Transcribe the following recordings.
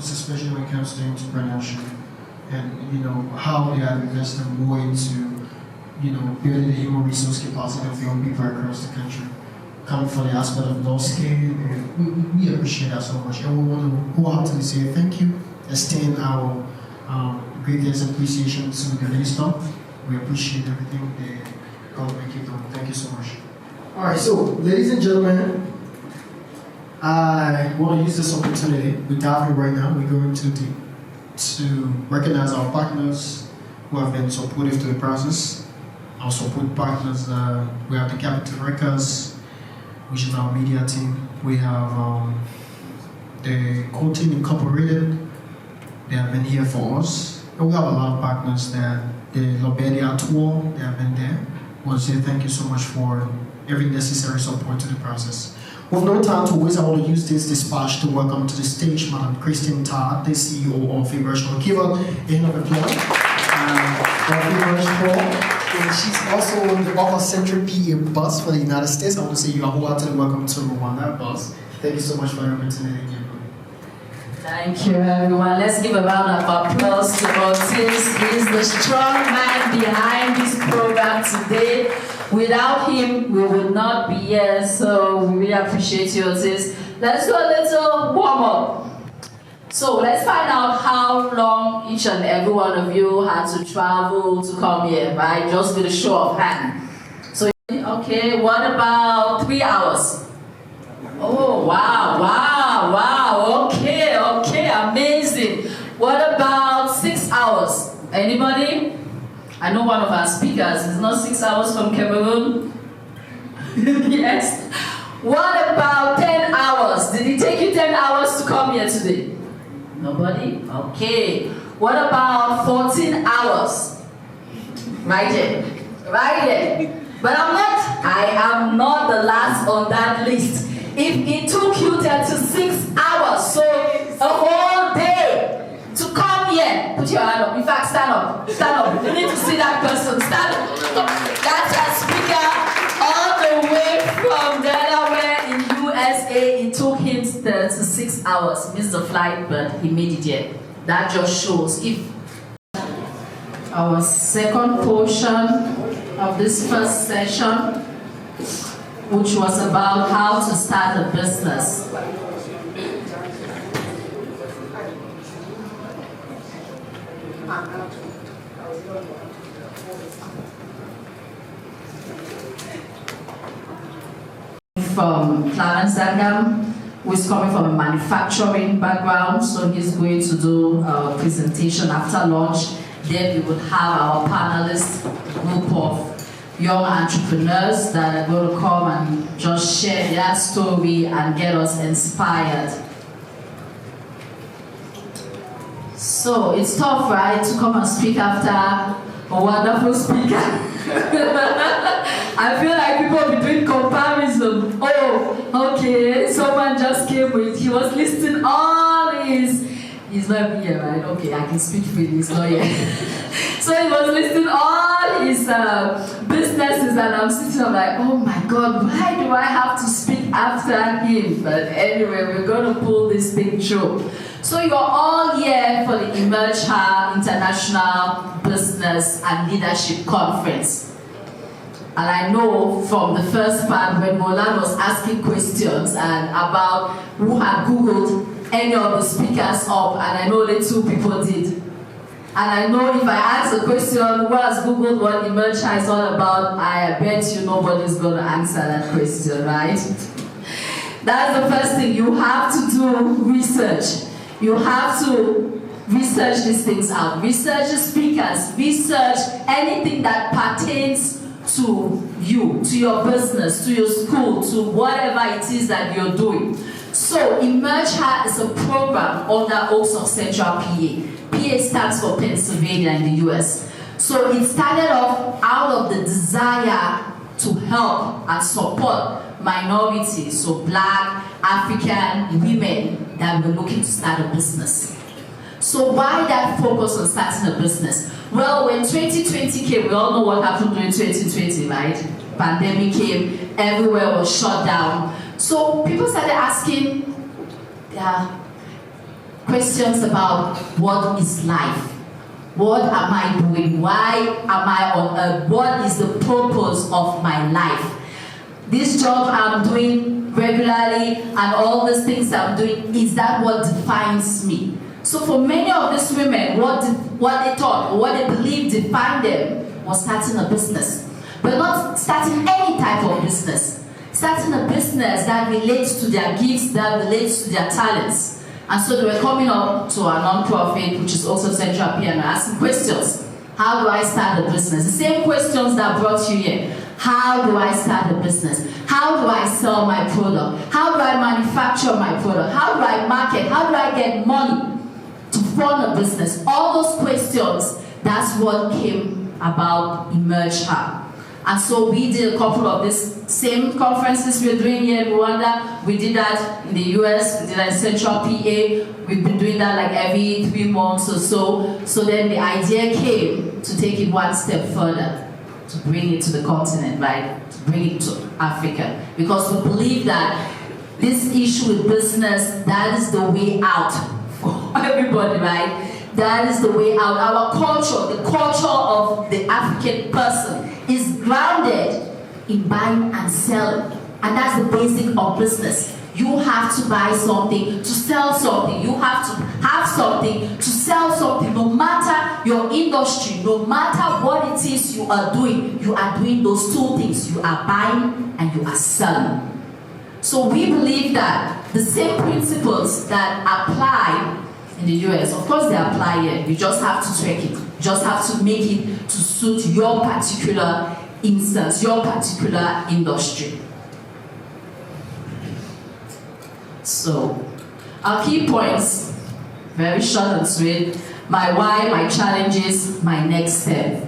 most especially when it comes to entrepreneurship, and how they are investing more into building the human resource capacity of young people across the country. Coming from the aspect of law scale, and we appreciate that so much, and we want to wholeheartedly say thank you, extend our greatest appreciation to the minister. We appreciate everything the government keep doing. Thank you so much. All right, so ladies and gentlemen, I want to use this opportunity. We're diving right now. We're going to recognize our partners who have been supportive to the process. Our support partners, we have the Capital Records, which is our media team. We have the Coating Incorporated. They have been here for us. And we have a lot of partners that the Lobelia Tour, they have been there. I want to say thank you so much for every necessary support to the process. With no time to waste, I want to use this dispatch to welcome to the stage Madam Christine Todd, the CEO of EMERGEHER. Give her a hand of applause. And she's also on the Offer-Centric PA bus for the United States. I want to say you are wholeheartedly welcome to Rwanda bus. Thank you so much for your opportunity. Thank you, everyone. Let's give a round of applause to Otis. He is the strong man behind this program today. Without him, we would not be here, so we really appreciate you, Otis. Let's do a little warm-up. So let's find out how long each and every one of you had to travel to come here, right? Just with a show of hand. So, okay, what about 3 hours? Oh, wow, okay, amazing. What about 6 hours? Anybody? I know one of our speakers is not 6 hours from Cameroon. Yes. What about 10 hours? Did it take you 10 hours to come here today? Nobody? Okay. What about 14 hours? Right here. But I am not the last on that list. If it took you 36 hours, so a whole day to come here, put your hand up. In fact, stand up. You need to see that person. Stand up. That's a speaker all the way from Delaware in USA. It took him 36 hours. Missed the flight, but he made it here. That just shows if our second portion of this first session, which was about how to start a business. From Clarence Zangam, who is coming from a manufacturing background, so he's going to do a presentation after lunch. Then we would have our panelist group of young entrepreneurs that are going to come and just share their story and get us inspired. So it's tough, right, to come and speak after a wonderful speaker. I feel like people be doing comparison. Oh, okay, someone just came with, he was listing all his, he's not here, right? Okay, I can speak freely, he's not here. So he was listing all his businesses, and I'm sitting there like, oh my God, why do I have to speak after him? But anyway, we're going to pull this thing through. So you're all here for the EMERGEHER International Business and Leadership Conference. And I know from the first part when Molan was asking questions and about who had Googled any of the speakers up, and I know only 2 people did. And I know if I ask a question, who has Googled what EMERGEHER is all about, I bet you nobody's going to answer that question, right? That's the first thing. You have to do research. You have to research these things out. Research the speakers. Research anything that pertains to you, to your business, to your school, to whatever it is that you're doing. So EMERGEHER is a program under Oaks of Central PA. PA stands for Pennsylvania in the US. So it started off out of the desire to help and support minorities, so Black, African women that were looking to start a business. So why that focus on starting a business? Well, when 2020 came, we all know what happened during 2020, right? Pandemic came, everywhere was shut down. So people started asking, questions about what is life? What am I doing? Why am I on earth? What is the purpose of my life? This job I'm doing regularly and all these things I'm doing, is that what defines me? So for many of these women, what they thought or what they believed defined them was starting a business. But not starting any type of business. Starting a business that relates to their gifts, that relates to their talents. And so they were coming up to a non-profit, which is also Central P, and asking questions. How do I start a business? The same questions that brought you here. How do I start a business? How do I sell my product? How do I manufacture my product? How do I market? How do I get money to fund a business? All those questions, that's what came about EMERGEHER. And so we did a couple of these same conferences we're doing here in Rwanda. We did that in the US, we did that in Central PA. We've been doing that like every 3 months or so. So then the idea came to take it one step further, to bring it to the continent, right? To bring it to Africa. Because we believe that this issue with business, that is the way out for everybody, right? That is the way out. Our culture, the culture of the African person, is grounded in buying and selling. And that's the basic of business. You have to buy something to sell something. You have to have something to sell something. No matter your industry, no matter what it is you are doing those two things. You are buying and you are selling. So we believe that the same principles that apply in the US, of course they apply here. You just have to tweak it. You just have to make it to suit your particular instance, your particular industry. So, our key points, very short and sweet. My why, my challenges, my next step.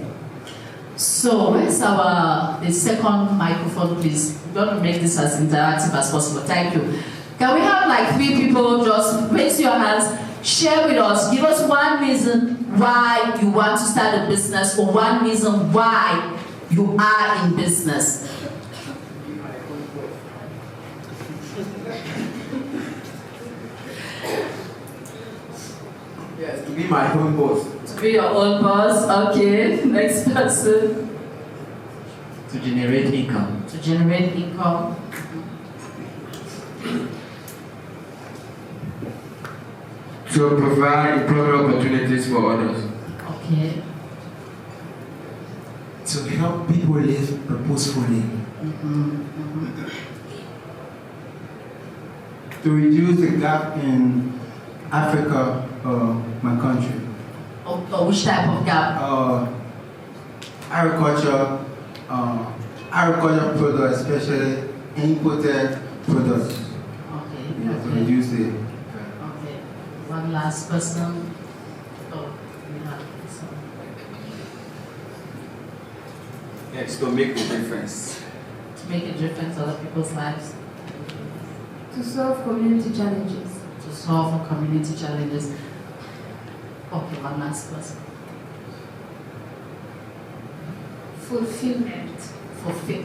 So, where's the second microphone, please? We're going to make this as interactive as possible. Thank you. Can we have like 3 people just raise your hands, share with us, give us one reason why you want to start a business or one reason why you are in business. Yes, to be my own boss. To be your own boss, okay. Next person. To generate income. To generate income. To provide employment opportunities for others. Okay. To help people live purposefully. To reduce the gap in Africa, my country. Which type of gap? Agriculture products, especially imported products. Okay. To reduce it. Okay. One last person. Oh, we have this one. Yes, to make a difference. To make a difference in other people's lives. To solve community challenges. To solve community challenges. Okay, one last person. Fulfillment.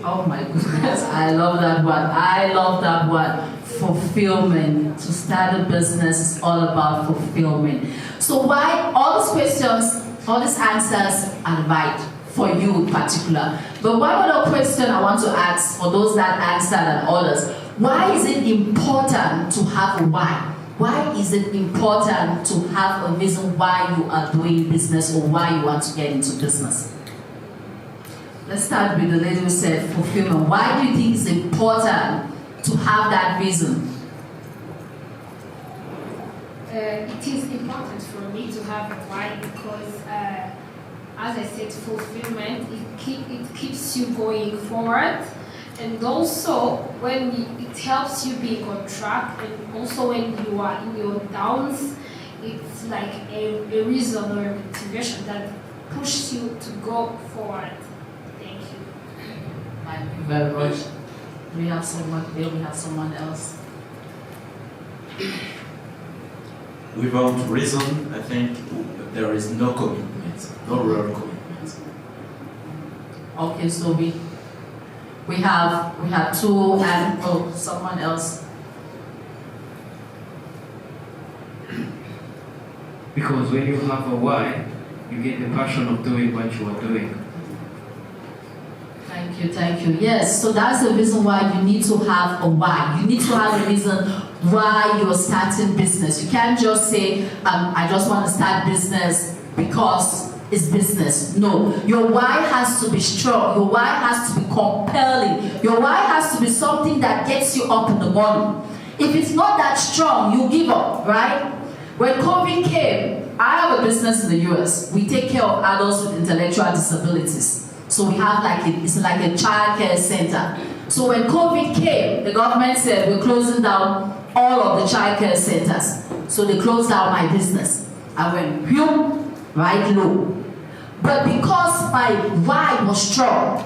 Oh my goodness, I love that one. I love that one. Fulfillment. To start a business is all about fulfillment. So why all these questions, all these answers are right for you in particular. But one other question I want to ask for those that answered and others. Why is it important to have a why? Why is it important to have a reason why you are doing business or why you want to get into business? Let's start with the lady who said fulfillment. Why do you think it's important to have that reason? It is important for me to have a why because, as I said, fulfillment, it keeps you going forward. And also, it helps you be on track, and also when you are in your downs, it's like a reason or a motivation that pushes you to go forward. Thank you. Thank you very much. We have someone here, we have someone else. Without reason, I think there is no commitment, no real commitment. Okay, so we have 2 and someone else. Because when you have a why, you get the passion of doing what you are doing. Thank you, thank you. Yes, so that's the reason why you need to have a why. You need to have a reason why you're starting business. You can't just say, I just want to start business because it's business. No, your why has to be strong. Your why has to be compelling. Your why has to be something that gets you up in the morning. If it's not that strong, you give up, right? When COVID came, I have a business in the US. We take care of adults with intellectual disabilities. So we have it's like a child care center. So when COVID came, the government said we're closing down all of the child care centers. So they closed down my business. I went, right low. But because my why was strong,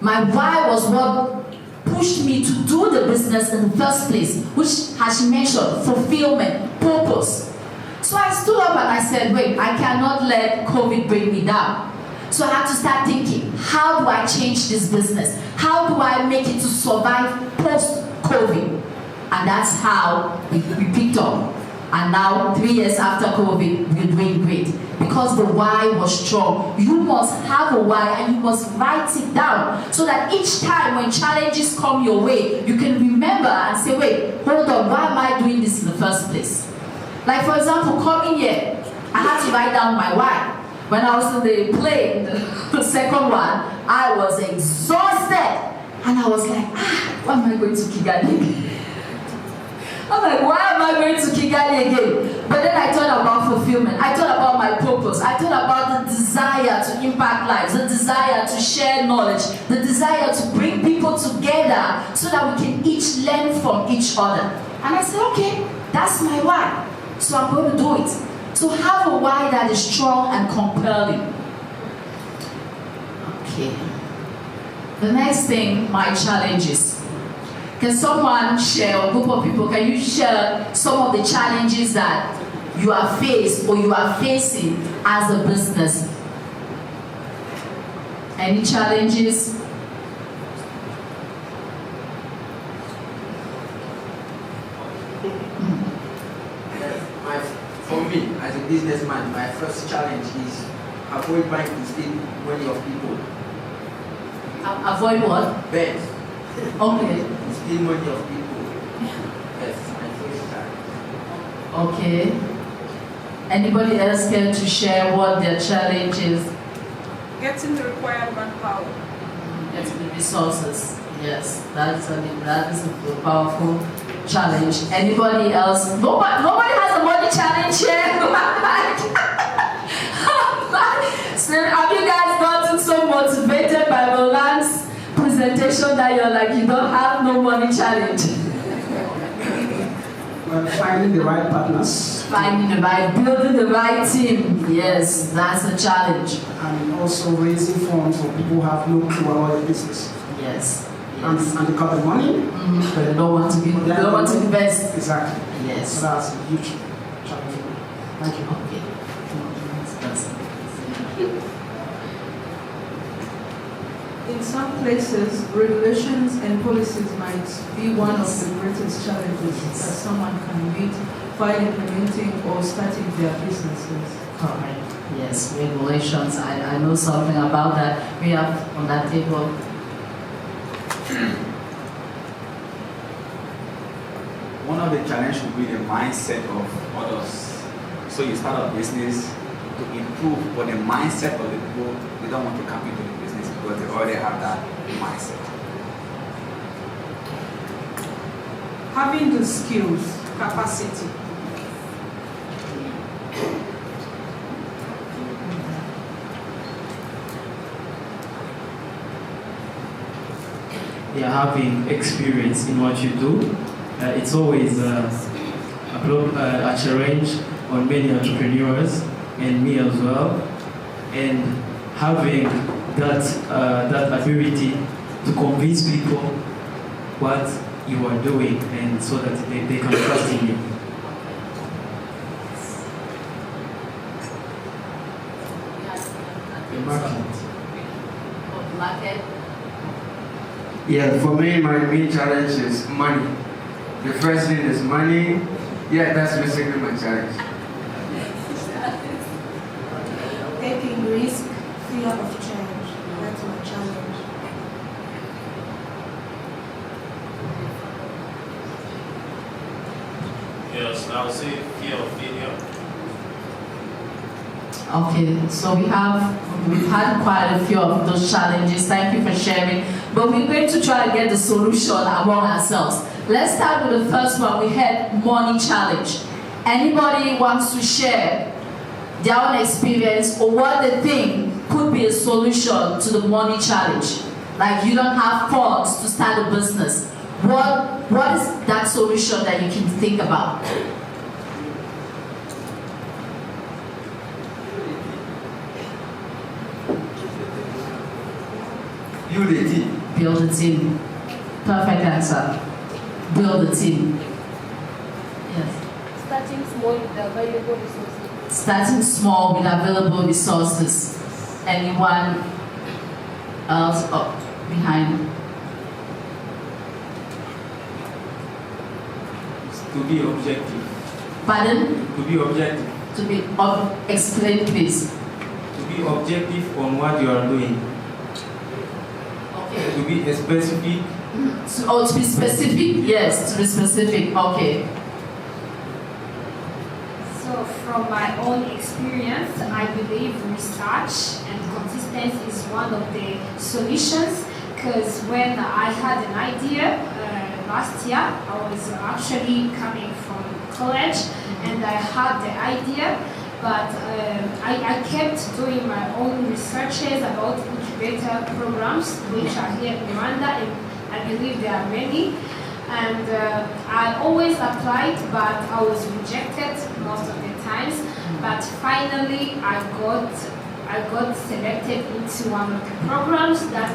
my why was what pushed me to do the business in the first place, which, as she mentioned, fulfillment, purpose. So I stood up and I said, wait, I cannot let COVID bring me down. So I had to start thinking, how do I change this business? How do I make it to survive post-COVID? And that's how we picked up. And now, 3 years after COVID, we're doing great. Because the why was strong. You must have a why and you must write it down. So that each time when challenges come your way, you can remember and say, wait, hold on, why am I doing this in the first place? Like for example, coming here, I had to write down my why. When I was in the plane, the second one, I was exhausted. And I was like, why am I going to Kigali? I'm like, why am I going to Kigali again? But then I thought about fulfillment. I thought about my purpose. I thought about the desire to impact lives, the desire to share knowledge, the desire to bring people together so that we can each learn from each other. And I said, okay, that's my why. So I'm going to do it. So have a why that is strong and compelling. Okay. The next thing, my challenges. Can someone share, or a group of people, can you share some of the challenges that you are faced or you are facing as a business? Any challenges? For me, as a businessman, my first challenge is avoid buying to steal money of people. Avoid what? Banks. Okay. To steal money of people. Yes, my first challenge. Okay. Anybody else care to share what their challenge is? Getting the required manpower. Getting the resources. Yes, that is a powerful challenge. Anybody else? Nobody has a money challenge here. So have you guys gotten so motivated by the last presentation that you're like, you don't have no money challenge? Well, finding the right partners. Building the right team. Yes, that's a challenge. And also raising funds for people who have no clue about the business. Yes. And they got the money, but they don't want to invest. Exactly. Yes. So that's a huge challenge for me. Thank you. Okay. In some places, regulations and policies might be one of the greatest challenges that someone can meet while implementing or starting their businesses. Correct. Yes, regulations. I know something about that. We have on that table. One of the challenges would be the mindset of others. So you start a business to improve, but the mindset of the people, they don't want to come into the business because they already have that mindset. Having the skills, capacity. Having experience in what you do. It's always a challenge on many entrepreneurs and me as well. And having that ability to convince people what you are doing, and so that they can trust in you. Market. Yeah, for me, my main challenge is money. The first thing is money. Yeah, that's basically my challenge. would say fear of failure. Okay, so we've had quite a few of those challenges. Thank you for sharing. But we're going to try to get the solution among ourselves. Let's start with the first one. We had money challenge. Anybody wants to share their own experience or what they think could be a solution to the money challenge? Like you don't have funds to start a business. What is that solution that you can think about? Build a team. Build a team. Perfect answer. Build a team. Yes. Starting small with the available resources. Starting small with available resources. Anyone else up behind? To be objective. Pardon? To be objective. To be explain please. To be objective on what you are doing. Okay. To be specific. To be specific? Yes, to be specific. Okay. So from my own experience, I believe research and consistency is one of the solutions, because when I had an idea last year, I was actually coming from college and I had the idea, but I kept doing my own researches about incubator programs which are here in Rwanda, and I believe there are many. And I always applied, but I was rejected most of the times. But finally, I got selected into one of the programs that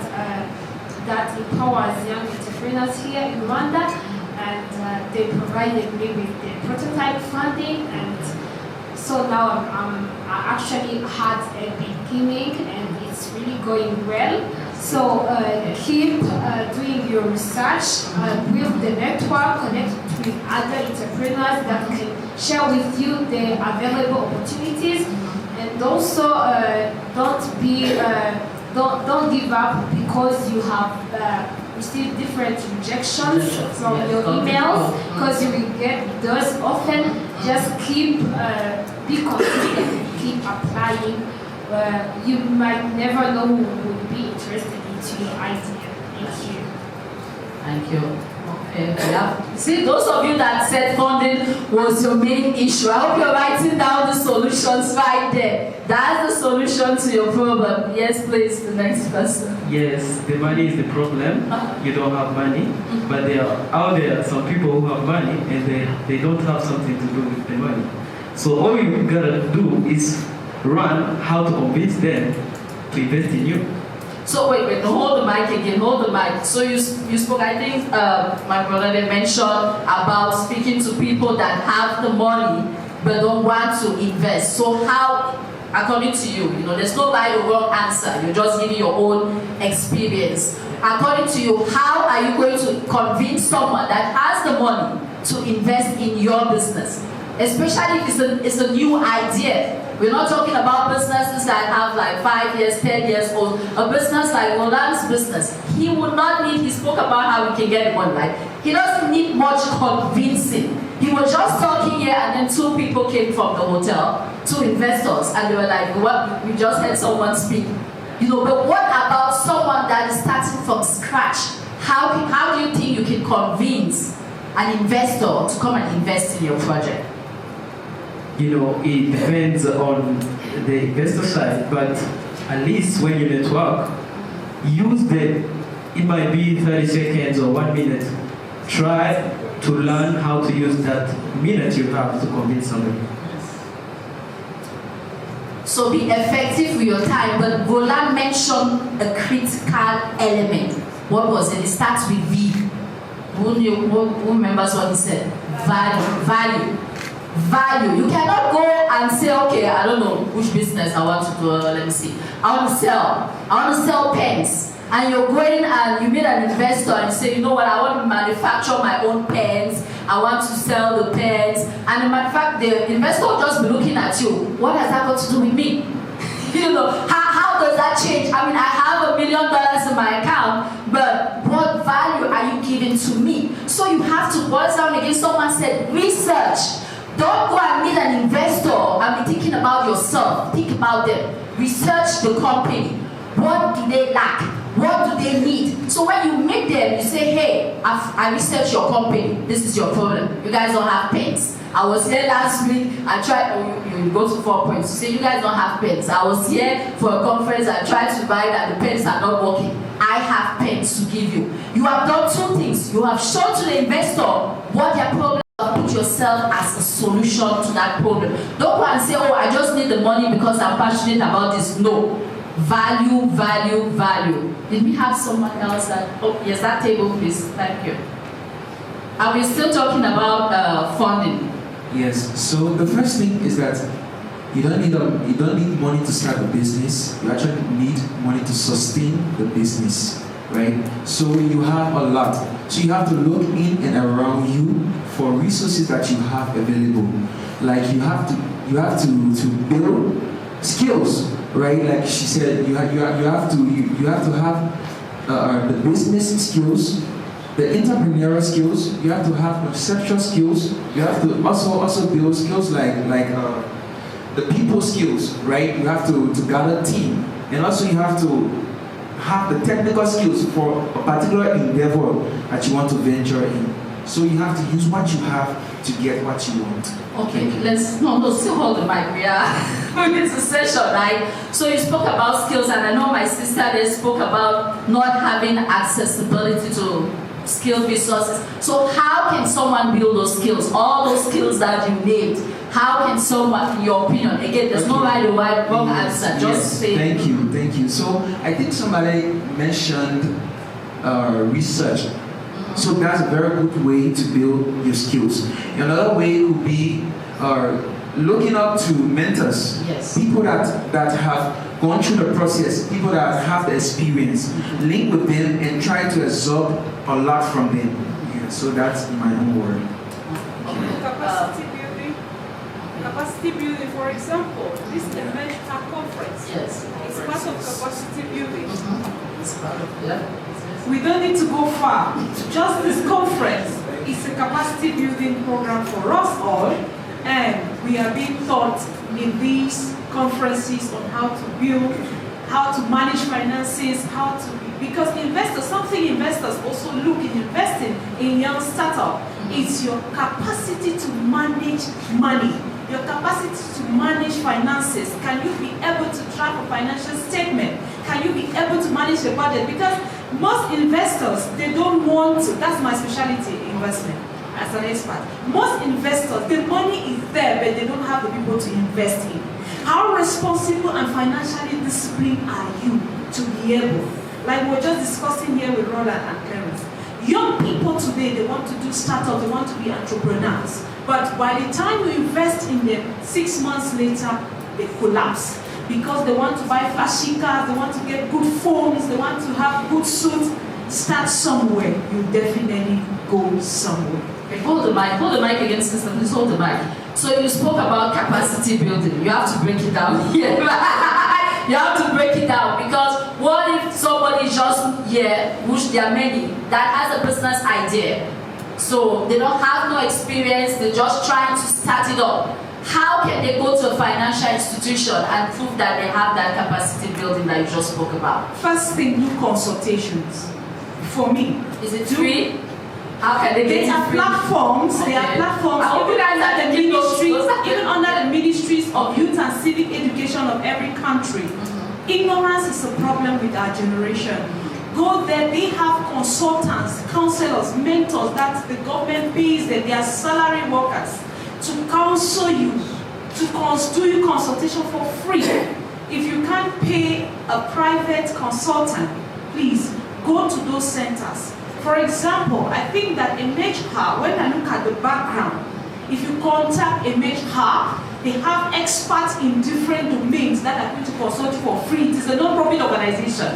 empowers young entrepreneurs here in Rwanda, and they provided me with the prototype funding, and so now I actually had a beginning, and it's really going well. So keep doing your research, build the network, connect with other entrepreneurs that can share with you the available opportunities, and also don't give up because you have received different rejections from your emails, because you will get those often. Just keep be consistent, keep applying. You might never know who would be interested into your idea. Thank you. Thank you. Okay. Yeah. See, those of you that said funding was your main issue, I hope you're writing down the solutions right there. That's the solution to your problem. Yes, please, the next person. Yes, the money is the problem. You don't have money, but there are out there some people who have money and they don't have something to do with the money. So all you gotta do is run how to convince them to invest in you. So wait, hold the mic again, hold the mic. So you spoke, I think my brother they mentioned about speaking to people that have the money but don't want to invest. So how, according to you, there's no right or wrong answer, you're just giving your own experience. According to you, how are you going to convince someone that has the money to invest in your business? Especially if it's a new idea. We're not talking about businesses that have like 5 years, 10 years old. A business like Roland's business, he would not need, he spoke about how we can get one, right? He doesn't need much convincing. He was just talking here and then 2 people came from the hotel, 2 investors, and they were like, what? We just had someone speak. But what about someone that is starting from scratch? How do you think you can convince an investor to come and invest in your project? It depends on the investor side, but at least when you network, use it might be 30 seconds or 1 minute. Try to learn how to use that minute you have to convince somebody. So be effective with your time, but Roland mentioned a critical element. What was it? It starts with V. Who remembers what he said? Value. You cannot go and say, okay, I don't know which business I want to do. Let me see. I want to sell pens. And you're going and you meet an investor and you say, you know what, I want to manufacture my own pens. I want to sell the pens. And in fact, the investor will just be looking at you. What has that got to do with me? How does that change? I mean, I have $1 million in my account, but what value are you giving to me? So you have to boil down again. Someone said research. Don't go and meet an investor and be thinking about yourself. Think about them. Research the company. What do they lack? What do they need? So when you meet them, you say, hey, I researched your company. This is your problem. You guys don't have pens. I was here last week. I tried, you go to 4 points. You say, you guys don't have pens. I was here for a conference. I tried to buy that. The pens are not working. I have pens to give you. You have done two things. You have shown to the investor what their problem is. Put yourself as a solution to that problem. Don't go and say, oh, I just need the money because I'm passionate about this. No. Value, value, value. Did we have someone else that, oh, yes, that table, please. Thank you. Are we still talking about funding? Yes. So the first thing is that you don't need money to start a business. You actually need money to sustain the business, right? So you have a lot. So you have to look in and around you for resources that you have available. Like you have to build skills, right? Like she said, you have to have the business skills, the entrepreneurial skills. You have to have conceptual skills. You have to also build skills like the people skills, right? You have to gather team, and also you have to have the technical skills for a particular endeavor that you want to venture in. So you have to use what you have to get what you want. Okay, still hold the mic. We are it's a session, right? So you spoke about skills, and I know my sister they spoke about not having accessibility to skill resources. So how can someone build those skills? All those skills that you named. How can someone, in your opinion, again, there's no right or wrong answer. Just say. Thank you. So I think somebody mentioned research. So that's a very good way to build your skills. Another way would be looking up to mentors, yes. People that have gone through the process, people that have the experience. Link with them and try to absorb a lot from them. Yeah, so that's my own word. Capacity building, for example, this EMERGEHER conference. Yes. It's part of capacity building. It's part of, yeah. We don't need to go far. Just this conference is a capacity building program for us all, and we are being taught in these conferences on how to build, how to manage finances, how to be, because something investors also look in investing in young startup is your capacity to manage money. Your capacity to manage finances. Can you be able to track a financial statement? Can you be able to manage the budget? Because most investors, they don't want to. That's my specialty, investment, as an expert. Most investors, the money is there, but they don't have the people to invest in. How responsible and financially disciplined are you to be able? Like we're just discussing here with Roland and Clarence. Young people today, they want to do startups, they want to be entrepreneurs. But by the time you invest in them, 6 months later, they collapse. Because they want to buy flashy cars, they want to get good phones, they want to have good suits. Start somewhere. You definitely go somewhere. Okay, hold the mic again, sister. Please hold the mic. So you spoke about capacity building. You have to break it down here. You have to break it down because what if somebody just here, which there are many, that has a business idea, so they don't have no experience, they're just trying to start it up. How can they go to a financial institution and prove that they have that capacity building that you just spoke about? First thing, do consultations. For me, is it free? How can they get There are platforms. Okay. There are platforms. Even under the ministries of youth and civic education of every country. Ignorance is a problem with our generation. Go there, they have consultants, counselors, mentors that the government pays them, they are salary workers to counsel you, to do you consultation for free. If you can't pay a private consultant, please go to those centers. For example, I think that EMERGEHER, when I look at the background, if you contact EMERGEHER, they have experts in different domains that are going to consult you for free. It is a non-profit organization.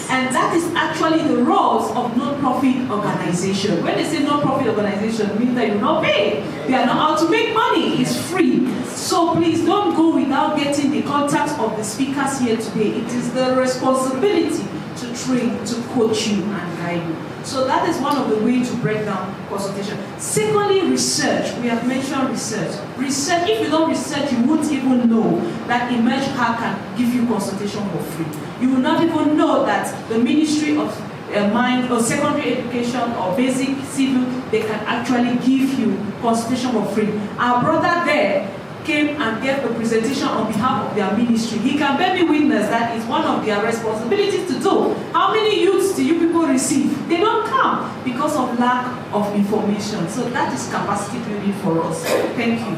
And that is actually the roles of non-profit organization. When they say non-profit organization, it means that you're not paid. They are not out to make money. It's free. So please don't go without getting the contacts of the speakers here today. It is the responsibility to to train, to coach you and guide you. So that is one of the ways to break down consultation. Secondly, research. We have mentioned research. Research, if you don't research, you won't even know that EMERGEHER can give you consultation for free. You will not even know that the Ministry of Mind or Secondary Education or Basic Civil, they can actually give you consultation for free. Our brother there came and gave a presentation on behalf of their ministry. He can bear me witness that it's one of their responsibilities to do. How many youths do you people receive? They don't come because of lack of information. So that is capacity building for us. Thank you.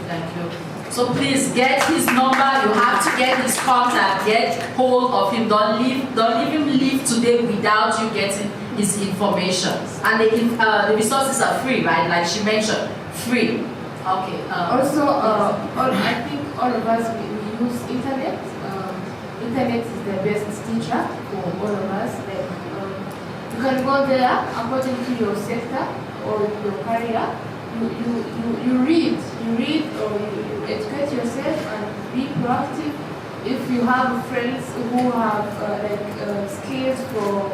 Thank you. So please get his number. You have to get his contact. Get hold of him. Don't leave him leave today without you getting his information. And the resources are free, right? Like she mentioned, free. Okay. I think all of us we use internet. Internet is the best teacher for all of us. You can go there according to your sector or your career. You read or you educate yourself and be proactive. If you have friends who have skills for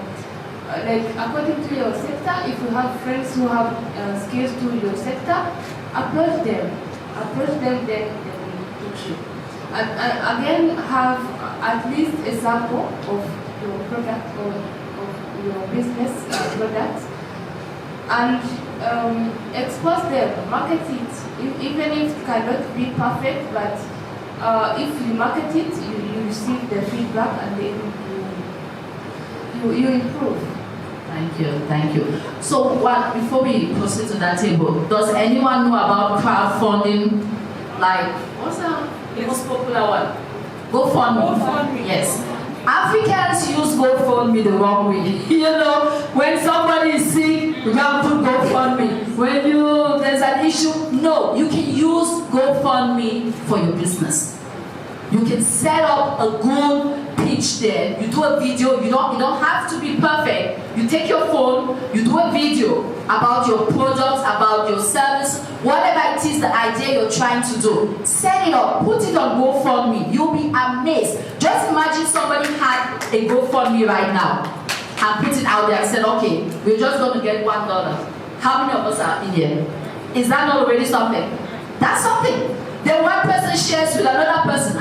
according to your sector, if you have friends who have skills to your sector, approach them, then they will teach you. And again, have at least a sample of your product or of your business product, and expose them, market it, even if it cannot be perfect, but if you market it, you receive the feedback and then you improve. Thank you. So before we proceed to that table, does anyone know about crowdfunding? Like, what's the most popular one? GoFundMe. Yes. Africans use GoFundMe the wrong way. You know, when somebody is sick, you can put GoFundMe. When there's an issue, no, you can use GoFundMe for your business. You can set up a good pitch there. You do a video. You don't have to be perfect. You take your phone. You do a video about your products, about your service, whatever it is, the idea you're trying to do. Set it up. Put it on GoFundMe. You'll be amazed. Just imagine somebody had a GoFundMe right now and put it out there and said, okay, we're just going to get $1. How many of us are in here? Is that not already something? That's something. Then one person shares with another person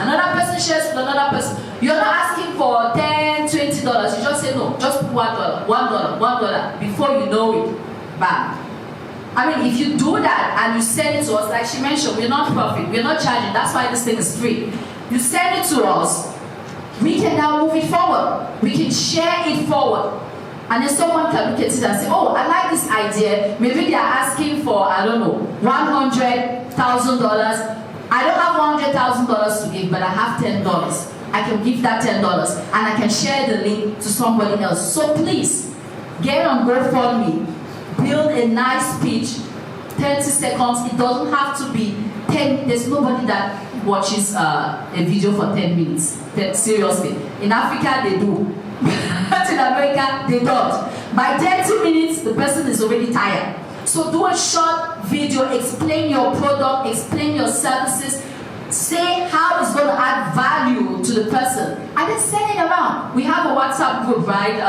shares with another person. You're not asking for $10, $20. You just say no, just $1. Before you know it, bam. I mean, if you do that and you send it to us, like she mentioned, we're not profit, we're not charging. That's why this thing is free. You send it to us, we can now move it forward. We can share it forward. And then someone can look at it and say, oh, I like this idea. Maybe they are asking for, I don't know, $100,000. I don't have $100,000 to give, but I have $10. I can give that $10 and I can share the link to somebody else. So please, get on GoFundMe, build a nice pitch, 30 seconds. It doesn't have to be 10. There's nobody that watches a video for 10 minutes. Seriously. In Africa, they do. But in America, they don't. By 30 minutes, the person is already tired. So do a short video, explain your product, explain your services, say how it's going to add value to the person, and then send it around. We have a WhatsApp group, right?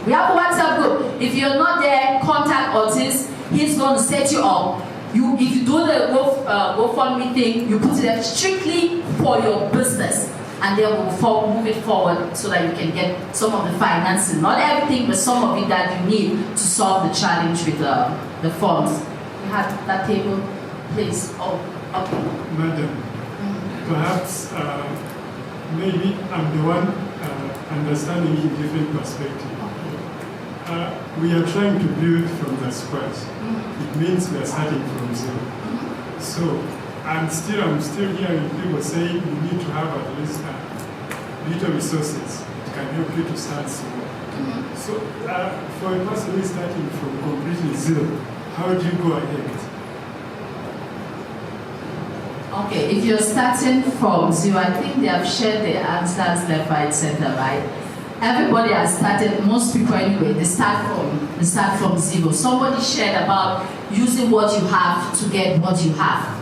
We have a WhatsApp group. If you're not there, contact Otis. He's going to set you up. If you do the GoFundMe thing, you put it there strictly for your business. And then we'll move it forward so that you can get some of the financing. Not everything, but some of it that you need to solve the challenge with the funds. You have that table, please. Oh, okay. Madam, perhaps maybe I'm the one understanding in different perspective. We are trying to build from the scratch. It means we are starting from zero. So I'm still hearing people saying you need to have at least little resources. It can help you to start small. So for a person who is starting from completely zero, how do you go ahead? Okay, if you're starting from zero, I think they have shared the answers left, right, center, right? Everybody has started, most people anyway, they start from zero. Somebody shared about using what you have to get what you have.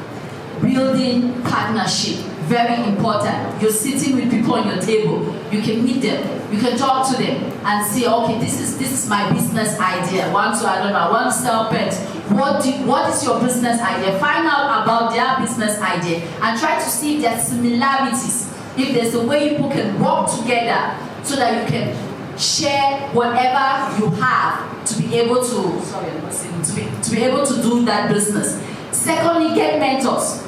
Building partnership, very important. You're sitting with people on your table. You can meet them. You can talk to them and say, okay, this is my business idea. I want to sell pens. What is your business idea? Find out about their business idea and try to see if there are similarities. If there's a way people can work together so that you can share whatever you have to be able to be able to do that business. Secondly, get mentors.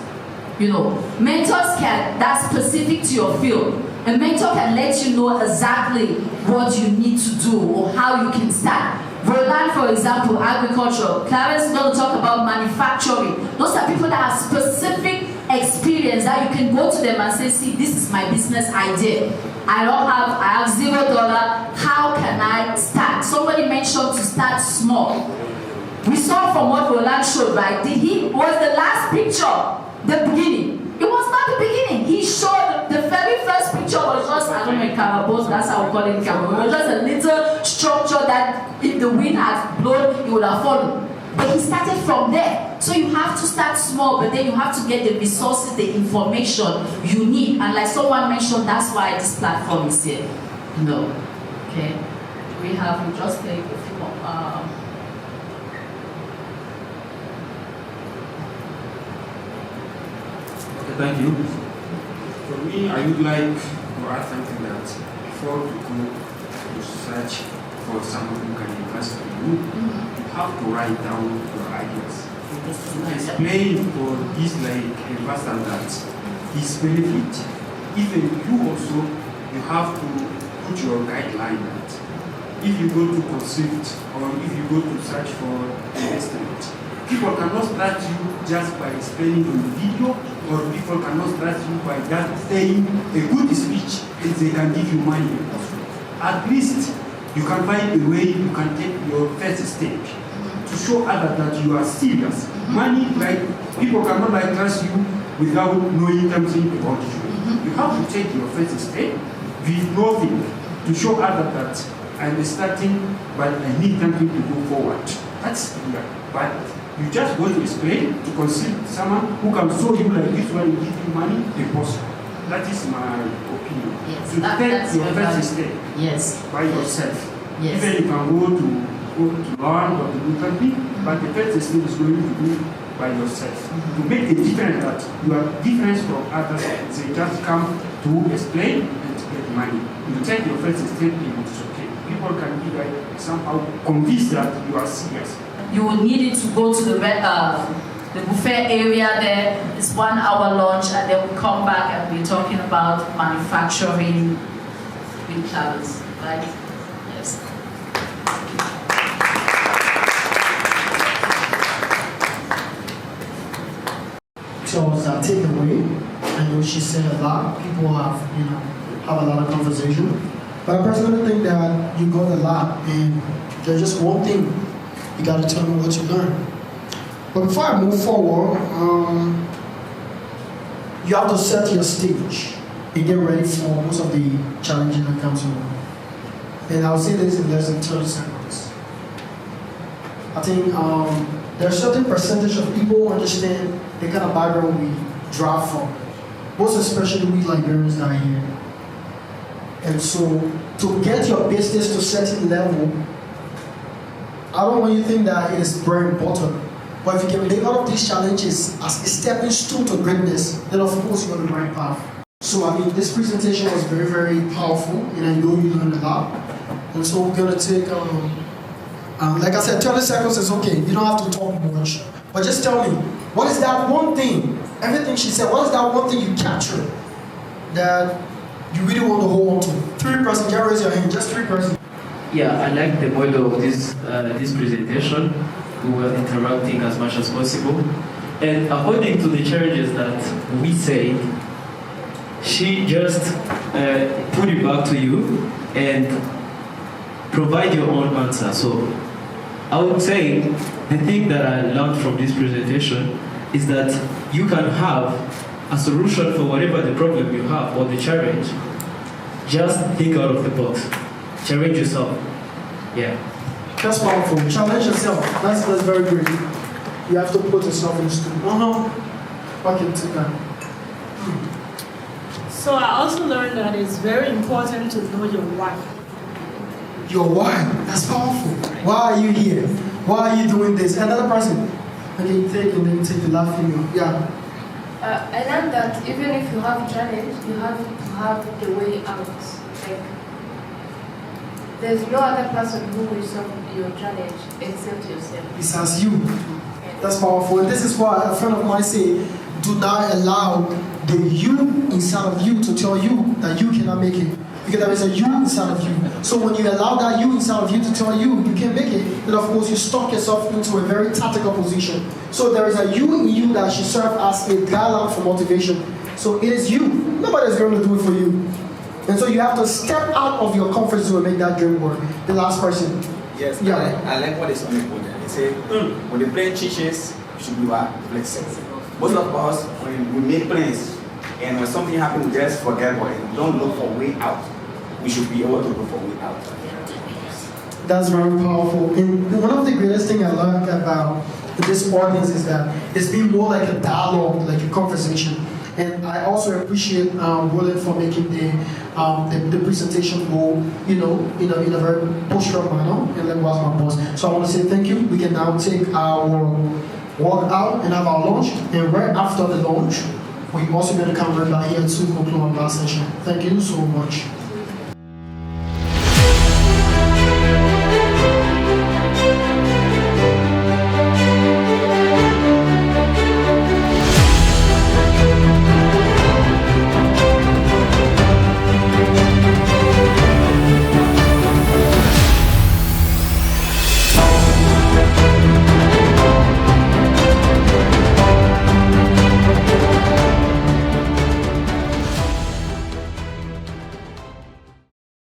Mentors that's specific to your field. A mentor can let you know exactly what you need to do or how you can start. Roland, for example, agriculture. Clarence is going to talk about manufacturing. Those are people that have specific experience that you can go to them and say, see, this is my business idea. I have $0. How can I start? Somebody mentioned to start small. We saw from what Roland showed, right? Was the last picture the beginning? It was not the beginning. He showed the very first picture was just, I don't know, carabos, that's how we call it, carabos. It was just a little structure that if the wind had blown, it would have fallen. But he started from there. So you have to start small, but then you have to get the resources, the information you need. And like someone mentioned, that's why this platform is here. Okay. We just take a few more. Thank you. For me, I would like to add something that before you go to search for someone who can invest in you, you have to write down your ideas. Explain for this investor that his benefit. Even you also, you have to put your guideline that if you go to consult or if you go to search for investment, people cannot start you just by explaining on video, or people cannot start you by just saying a good speech and they can give you money. At least you can find a way you can take your first step to show others that you are serious. Money, people cannot trust you without knowing something about you. You have to take your first step with nothing to show others that I'm starting, but I need something to go forward. That's but you just go to explain to consult someone who can show you like this one and give you money, impossible. That is my opinion. Yes, to take your first step by yourself. Yes. Even you can go to learn or to do something, but the first step is going to do by yourself. To make a difference that you are different from others, they just come to explain and to get money. You take your first step and it's okay. People can be somehow convinced that you are serious. You will need it to go to the buffet area there. It's 1 hour lunch, and then we'll come back and be talking about manufacturing with Charles, right? Yes. So was that takeaway? I know she said a lot. People have a lot of conversation. But I personally think that you got a lot, and there's just one thing. You got to tell me what you learned. But before I move forward, you have to set your stage and get ready for most of the challenges that comes your way. And I'll say this in less than 30 seconds. I think there's a certain percentage of people who understand the kind of background we draw from. Most especially we Liberians that are here. And so to get your business to a certain level, I don't want you to think that it is bread and butter. But if you can make all of these challenges as a stepping stone to greatness, then of course you're on the right path. So I mean, this presentation was very, very powerful, and I know you learned a lot. And so we're gonna take, like I said, 30 seconds is okay. You don't have to talk much, but just tell me, what is that one thing? Everything she said, what is that one thing you captured that you really want to hold on to? 3 persons, just raise your hand. Just 3 persons. Yeah, I like the model of this presentation. We were interacting as much as possible. And according to the challenges that we said, she just put it back to you and provide your own answer. So I would say the thing that I learned from this presentation is that you can have a solution for whatever the problem you have or the challenge. Just think out of the box. Challenge yourself. Yeah. That's powerful. Challenge yourself. That's very great. You have to put yourself in the stool. Okay, take that. So I also learned that it's very important to know your why. Your why? That's powerful. Why are you here? Why are you doing this? Another person. Okay, you take and then you take the last female. Yeah. I learned that even if you have a challenge, you have to have the way out. Like, there's no other person who will solve your challenge except yourself. Besides you. That's powerful. And this is why a friend of mine said, do not allow the you inside of you to tell you that you cannot make it. Because there is a you inside of you. So when you allow that you inside of you to tell you can make it, then of course you stock yourself into a very tactical position. So there is a you in you that should serve as a dialogue for motivation. So it is you. Nobody is going to do it for you. And so you have to step out of your comfort zone and make that dream work. The last person. Yes, yeah. I like what is on the project. They say, when the plane changes, you should be flexible. Most of us, when we make plans, and when something happens, we just forget about it. We don't look for a way out. We should be able to look for a way out. That's very powerful. And one of the greatest things I learned about this audience is that it's been more like a dialogue, like a conversation. And I also appreciate Roland for making the presentation more, in a very postural manner, and likewise my boss. So I want to say thank you. We can now take our walk out and have our lunch, and right after the lunch, we're also going to come right back here to conclude our last session. Thank you so much.